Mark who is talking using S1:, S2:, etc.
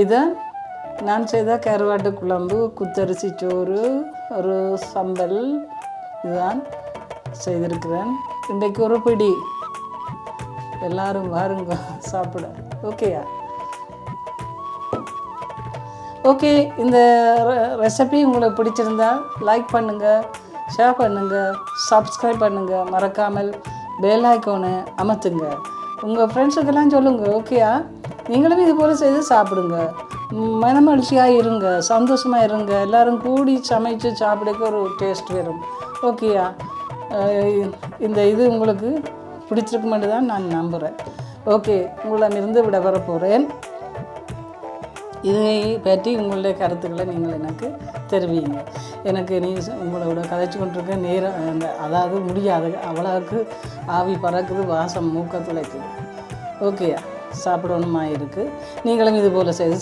S1: இதான் நான் செய்த கருவாட்டு குழம்பு, குத்தரிசி சோறு, ஒரு சம்பல் இதுதான் செய்திருக்கிறேன். இன்றைக்கு ஒரு பிடி. எல்லாரும் வாருங்க சாப்பிட. ஓகேயா? ஓகே, இந்த ரெசிபி உங்களுக்கு பிடிச்சிருந்தா லைக் பண்ணுங்கள், ஷேர் பண்ணுங்கள், சப்ஸ்கிரைப் பண்ணுங்கள், மறக்காமல் பெல் ஐக்கானை அமர்த்துங்க. உங்கள் ஃப்ரெண்ட்ஸுக்கெல்லாம் சொல்லுங்கள். ஓகேயா? நீங்களும் இது போல் செய்து சாப்பிடுங்க. மனமகிழ்ச்சியாக இருங்க, சந்தோஷமாக இருங்க. எல்லோரும் கூடி சமைச்சு சாப்பிடக்க ஒரு டேஸ்ட் வரும். ஓகேயா? இந்த இது உங்களுக்கு பிடிச்சிருக்கு மட்டும் தான் நான் நம்புகிறேன். ஓகே, உங்களிடமிருந்து விட வர போகிறேன். இதை பற்றி உங்களுடைய கருத்துக்களை நீங்கள் எனக்கு தெரிவிங்க. எனக்கு நீ உங்களோட கதைச்சு கொண்டிருக்க நேரம் அதாவது முடியாது, அவ்வளோவுக்கு ஆவி பறக்குது, வாசம் மூக்க துளைக்குது. ஓகேயா? சாப்பிடணுமா இருக்குது. நீங்களும் இது போல் செய்து